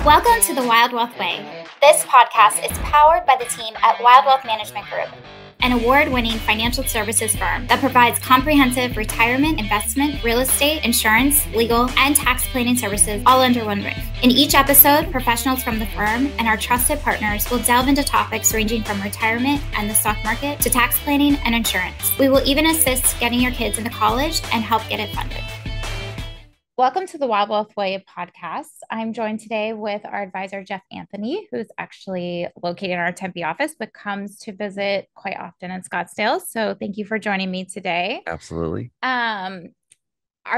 Welcome to the Wilde Wealth Way. This podcast is powered by the team at Wilde Wealth Management Group, an award-winning financial services firm that provides comprehensive retirement, investment, real estate, insurance, legal, and tax planning services all under one roof. In each episode, professionals from the firm and our trusted partners will delve into topics ranging from retirement and the stock market to tax planning and insurance. We will even assist getting your kids into college and help get it funded. Welcome to the Wilde Wealth Way podcast. I'm joined today with our advisor, Jeff Anthony, who's actually located in our Tempe office, but comes to visit quite often in Scottsdale. So thank you for joining me today. Absolutely. Our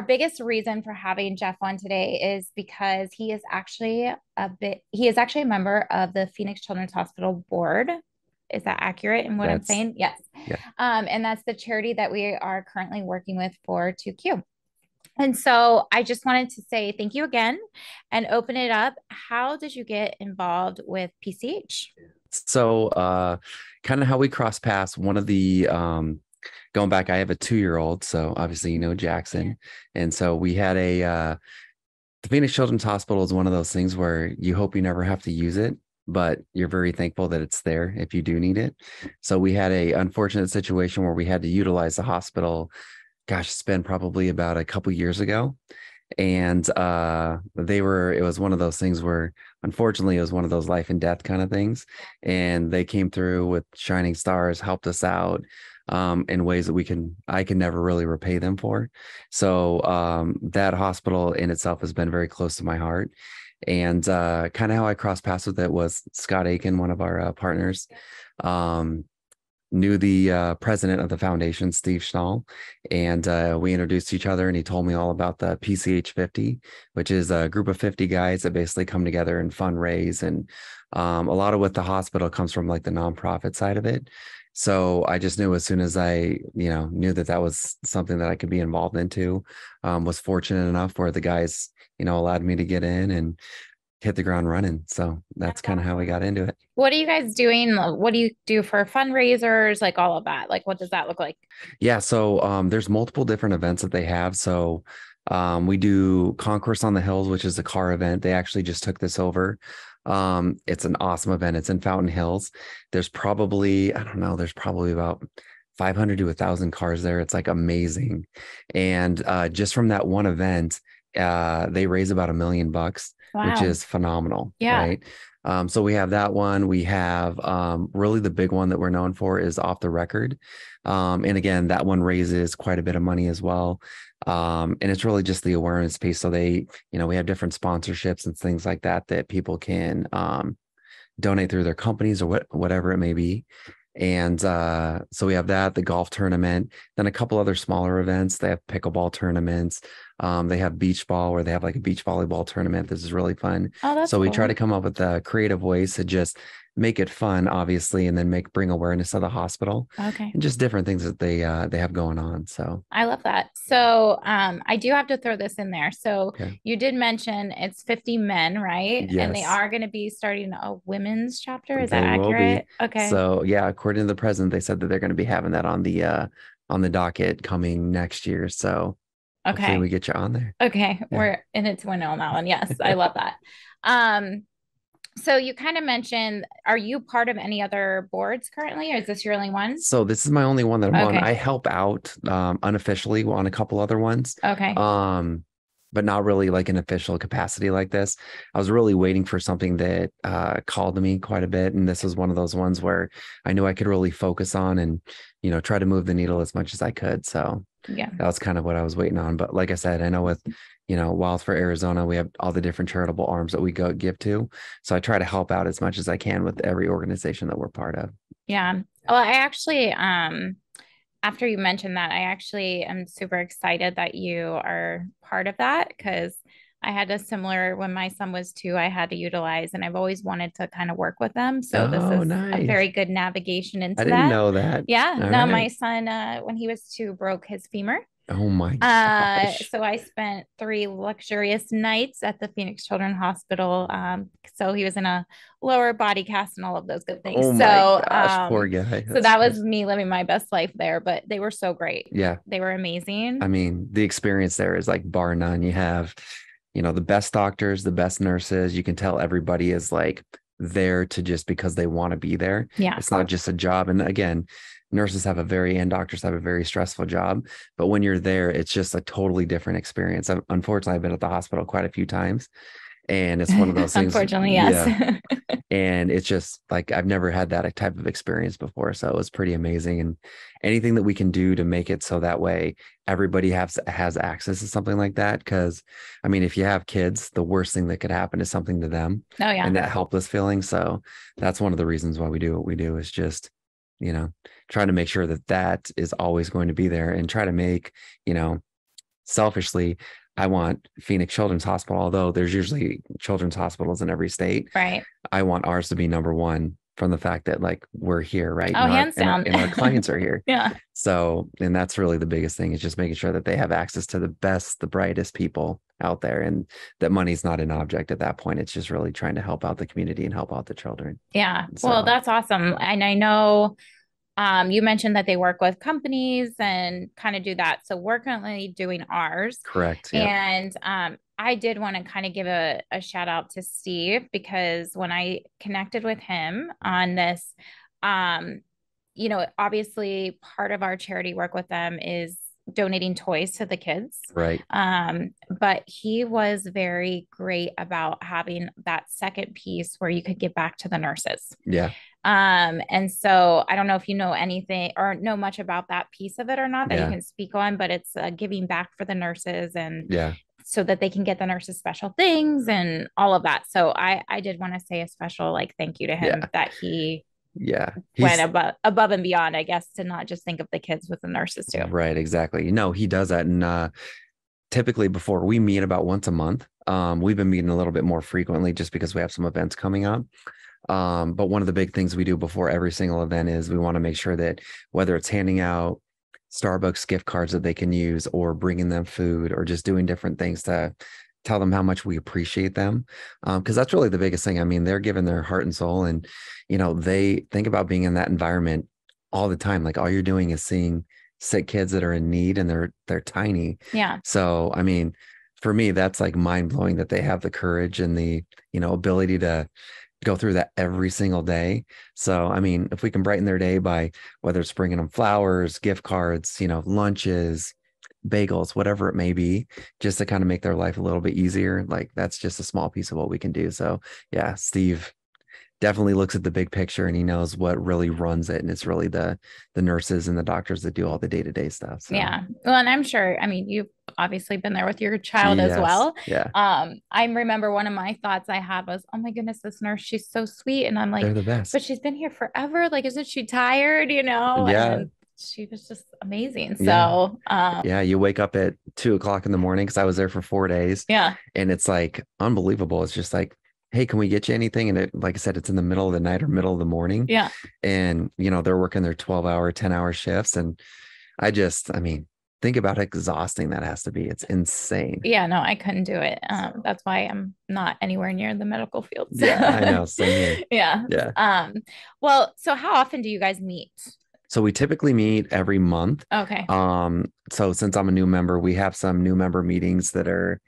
biggest reason for having Jeff on today is because he is actually a member of the Phoenix Children's Hospital Board. Is that accurate in what I'm saying? Yes. Yeah. And that's the charity that we are currently working with for 2Q. And so I just wanted to say thank you again and open it up. How did you get involved with PCH? So kind of how we cross paths, one of the going back, I have a 2-year-old. So obviously, you know, Jackson. And so we had the Phoenix Children's Hospital is one of those things where you hope you never have to use it, but you're very thankful that it's there if you do need it. So we had a unfortunate situation where we had to utilize the hospital. Gosh, it's been probably about a couple years ago. And it was one of those things where, unfortunately, it was one of those life and death kind of things. And they came through with shining stars, helped us out in ways that I can never really repay them for. So that hospital in itself has been very close to my heart. And kind of how I crossed paths with it was Scott Aiken, one of our partners, knew the president of the foundation, Steve Schnall, and we introduced each other, and he told me all about the PCH 50, which is a group of 50 guys that basically come together and fundraise. And a lot of what the hospital comes from, like the nonprofit side of it. So I just knew as soon as I, knew that was something that I could be involved into, was fortunate enough where the guys, allowed me to get in and hit the ground running. So that's kind of how we got into it. What are you guys doing? What do you do for fundraisers? Like all of that? Like, what does that look like? Yeah. So there's multiple different events that they have. So we do Concourse on the Hills, which is a car event. They actually just took this over. It's an awesome event. It's in Fountain Hills. There's probably about 500 to 1,000 cars there. It's like amazing. And just from that one event, they raise about $1 million. Wow. Which is phenomenal. Yeah. Right. So we have that one. We have really the big one that we're known for is Off the Record. And again, that one raises quite a bit of money as well. And it's really just the awareness piece. So we have different sponsorships and things like that people can donate through their companies or whatever it may be. And so we have that, the golf tournament, then a couple other smaller events. They have pickleball tournaments. They have beach ball where they have like a beach volleyball tournament. This is really fun. Oh, that's so we cool. try to come up with creative ways to just make it fun, obviously, and then bring awareness of the hospital. Okay. And just different things that they have going on. So I love that. So I do have to throw this in there. So You did mention it's 50 men, right? Yes. And they are going to be starting a women's chapter. Is that accurate? Okay. So yeah, according to the president, they said that they're going to be having that on the docket coming next year. So hopefully we get you on there. Okay. Yeah. We're in it to win on that one. Yes. I love that. So you kind of mentioned, are you part of any other boards currently, or is this your only one? So this is my only one that I'm on. I help out unofficially on a couple other ones. Okay. But not really like an official capacity like this. I was really waiting for something that called to me quite a bit. And this was one of those ones where I knew I could really focus on and, try to move the needle as much as I could. So yeah, that was kind of what I was waiting on. But like I said, I know with, Wilde for Arizona, we have all the different charitable arms that we give to. So I try to help out as much as I can with every organization that we're part of. Yeah. Well, I actually, after you mentioned that, I actually am super excited that you are part of that, because I had a similar, when my son was 2, I had to utilize, and I've always wanted to kind of work with them. So this is a very good navigation into that. I didn't know that. Yeah. No, my son, when he was 2, broke his femur. Oh my gosh. So I spent 3 luxurious nights at the Phoenix Children's Hospital. So he was in a lower body cast and all of those good things. Oh my gosh, poor guy. So that was me living my best life there, but they were so great. Yeah. They were amazing. I mean, the experience there is like bar none. You have the best doctors, the best nurses. You can tell everybody is like there to just because they want to be there. Yeah. It's not just a job. And again, nurses and doctors have a very stressful job, but when you're there, it's just a totally different experience. Unfortunately, I've been at the hospital quite a few times, and it's one of those things. Unfortunately, yes. Yeah. And it's just like, I've never had that type of experience before. So it was pretty amazing. And anything that we can do to make it so that way everybody has access to something like that. Cause I mean, if you have kids, the worst thing that could happen is something to them. Oh, yeah. And that helpless feeling. So that's one of the reasons why we do what we do, is just, trying to make sure that is always going to be there, and try to make, selfishly, I want Phoenix Children's Hospital, although there's usually children's hospitals in every state. Right. I want ours to be number one from the fact that like we're here, right? Oh, hands down. And our clients are here. Yeah. So, and that's really the biggest thing, is just making sure that they have access to the best, the brightest people out there, and that money's not an object at that point. It's just really trying to help out the community and help out the children. Yeah. So, well, that's awesome. And I know you mentioned that they work with companies and kind of do that. So we're currently doing ours. Correct. Yep. And I did want to kind of give a shout out to Steve, because when I connected with him on this, obviously part of our charity work with them is donating toys to the kids. Right. But he was very great about having that second piece where you could give back to the nurses. Yeah. And so I don't know if you know anything or know much about that piece of it or not that you can speak on, but it's giving back for the nurses, and so that they can get the nurses special things and all of that. So I did want to say a special thank you to him that he went above and beyond, I guess, to not just think of the kids with the nurses too. Right. Exactly. He does that. And typically before, we meet about once a month. We've been meeting a little bit more frequently just because we have some events coming up. But one of the big things we do before every single event is we want to make sure that whether it's handing out Starbucks gift cards that they can use, or bringing them food, or just doing different things to tell them how much we appreciate them. Because that's really the biggest thing. I mean, they're giving their heart and soul, and, they think about being in that environment all the time. Like all you're doing is seeing sick kids that are in need, and they're tiny. Yeah. So, I mean, for me, that's like mind blowing that they have the courage and the, ability to go through that every single day. So, I mean, if we can brighten their day by whether it's bringing them flowers, gift cards, lunches, bagels, whatever it may be, just to kind of make their life a little bit easier. Like that's just a small piece of what we can do. So yeah, Steve definitely looks at the big picture, and he knows what really runs it. And it's really the nurses and the doctors that do all the day-to-day stuff. So. Yeah. Well, and I'm sure, I mean, you've obviously been there with your child as well. Yeah. I remember one of my thoughts I had was, oh my goodness, this nurse, she's so sweet. And I'm like, they're the best. But she's been here forever. Like, isn't she tired? Yeah. And she was just amazing. So, you wake up at 2:00 in the morning, because I was there for 4 days. Yeah. And it's like unbelievable. It's just like, hey, can we get you anything? And like I said, it's in the middle of the night or middle of the morning. Yeah. And, they're working their 12-hour, 10-hour shifts. And I mean, think about how exhausting that has to be. It's insane. Yeah, no, I couldn't do it. That's why I'm not anywhere near the medical field. Yeah, I know. Same here. Yeah. Yeah. Well, so how often do you guys meet? So we typically meet every month. Okay. So since I'm a new member, we have some new member meetings that are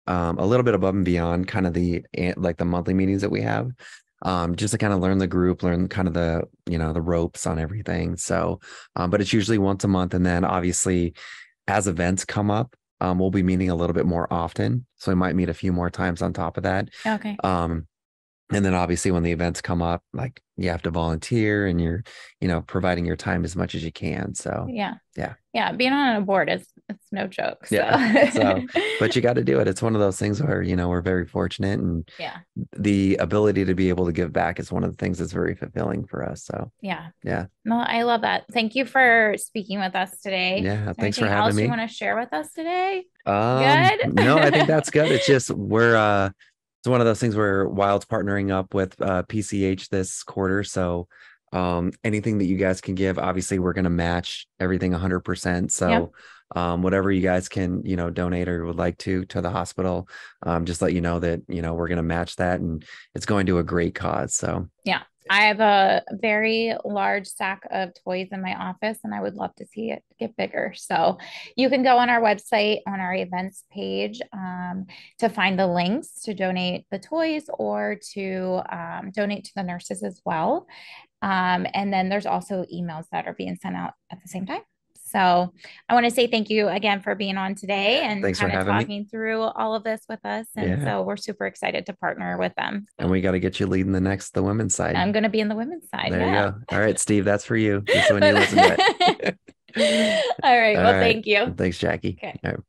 a little bit above and beyond kind of the monthly meetings that we have, just to kind of learn the group, learn kind of the ropes on everything. So, but it's usually once a month. And then obviously as events come up, we'll be meeting a little bit more often. So we might meet a few more times on top of that. Okay. And then obviously when the events come up, like you have to volunteer, and you're, providing your time as much as you can. So yeah. Being on a board it's no joke. So. Yeah. So, but you got to do it. It's one of those things where, we're very fortunate, and the ability to be able to give back is one of the things that's very fulfilling for us. So yeah. No, I love that. Thank you for speaking with us today. Yeah. Thanks for having me. You want to share with us today? Good. No, I think that's good. It's just, it's one of those things where Wilde's partnering up with PCH this quarter. So anything that you guys can give, obviously we're going to match everything 100%. So whatever you guys can, donate or would like to the hospital, just let you know that, we're going to match that, and it's going to a great cause. So yeah. I have a very large stack of toys in my office, and I would love to see it get bigger. So you can go on our website on our events page to find the links to donate the toys or to donate to the nurses as well. And then there's also emails that are being sent out at the same time. So I want to say thank you again for being on today and Thanks for kind of having me. talking through all of this with us. And so we're super excited to partner with them. And we got to get you leading the women's side. I'm going to be in the women's side. There you go. All right, Steve, that's for you. Just when you listen to it. All right. Well, thank you. Thanks, Jackie. Okay. All right.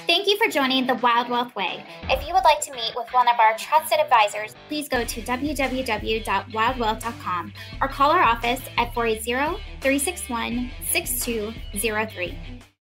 Thank you for joining the Wilde Wealth Way. If you would like to meet with one of our trusted advisors, please go to www.wildewealth.com or call our office at 480-361-6203.